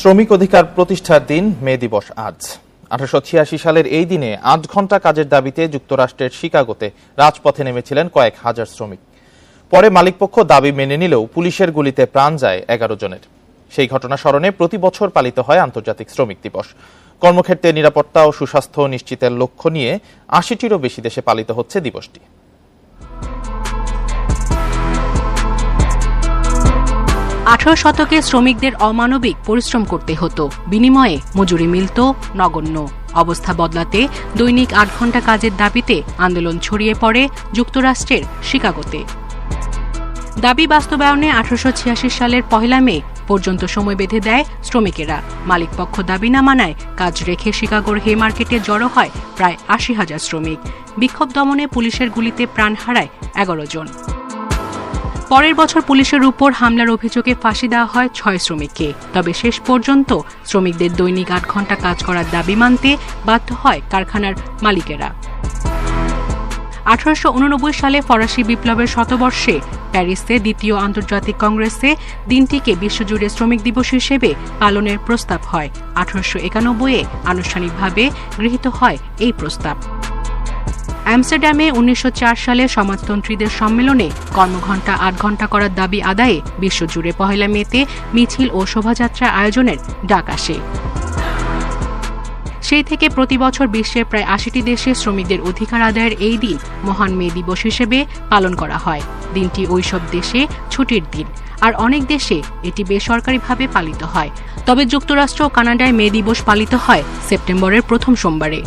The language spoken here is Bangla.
শ্রমিক অধিকার প্রতিষ্ঠার দিন মে দিবস আজ। 1886 সালের এই দিনে 8 ঘন্টা কাজের দাবিতে যুক্তরাষ্ট্রের শিকাগোতে রাজপথে নেমেছিলেন কয়েক হাজার শ্রমিক। পরে মালিকপক্ষ দাবি মেনে নিলেও পুলিশের গুলিতে প্রাণ যায় 11 জনের। সেই ঘটনা স্মরণে প্রতি বছর পালিত হয় আন্তর্জাতিক শ্রমিক দিবস। কর্মক্ষেত্রে নিরাপত্তা ও সুস্বাস্থ্য নিশ্চিতের লক্ষ্য নিয়ে 80টিরও বেশি দেশে পালিত হচ্ছে দিবসটি। 18 শতকে শ্রমিকদের অমানবিক পরিশ্রম করতে হতো, বিনিময়ে মজুরি মিলত নগণ্য। অবস্থা বদলাতে দৈনিক 8 ঘন্টা কাজের দাবিতে আন্দোলন ছড়িয়ে পড়ে যুক্তরাষ্ট্রের শিকাগোতে। দাবি বাস্তবায়নে 1886 সালের 1 মে পর্যন্ত সময় বেঁধে দেয় শ্রমিকেরা। মালিকপক্ষ দাবি না মানায় কাজ রেখে শিকাগোর হে মার্কেটে জড়ো হয় প্রায় 80,000 শ্রমিক। বিক্ষোভ দমনে পুলিশের গুলিতে প্রাণ হারায় 11 জন। পরের বছর পুলিশের উপর হামলার অভিযোগে ফাঁসি দেওয়া হয় 6 শ্রমিককে। তবে শেষ পর্যন্ত শ্রমিকদের দৈনিক 8 ঘন্টা কাজ করার দাবি মানতে বাধ্য হয় কারখানার মালিকেরা। 1889 সালে ফরাসি বিপ্লবের শতবর্ষে প্যারিসে দ্বিতীয় আন্তর্জাতিক কংগ্রেসে দিনটিকে বিশ্বজুড়ে শ্রমিক দিবস হিসেবে পালনের প্রস্তাব হয়। 1891-এ আনুষ্ঠানিকভাবে গৃহীত হয় এই প্রস্তাব। আমস্টারডামে 1904 সালে সমাজতন্ত্রীদের সম্মেলনে কর্মঘণ্টা 8 ঘণ্টা করার দাবি আদায়ে বিশ্বজুড়ে 1 মেতে মিছিল ও শোভাযাত্রা আয়োজনের ডাক আসে। সেই থেকে প্রতি বছর বিশ্বের প্রায় 80টি দেশে শ্রমিকদের অধিকার আদায়ের এই দিন মহান মে দিবস হিসেবে পালন করা হয়। দিনটি ওইসব দেশে ছুটির দিন, আর অনেক দেশে এটি বেসরকারিভাবে পালিত হয়। তবে যুক্তরাষ্ট্র ও কানাডায় মে দিবস পালিত হয় সেপ্টেম্বরের প্রথম সোমবারে।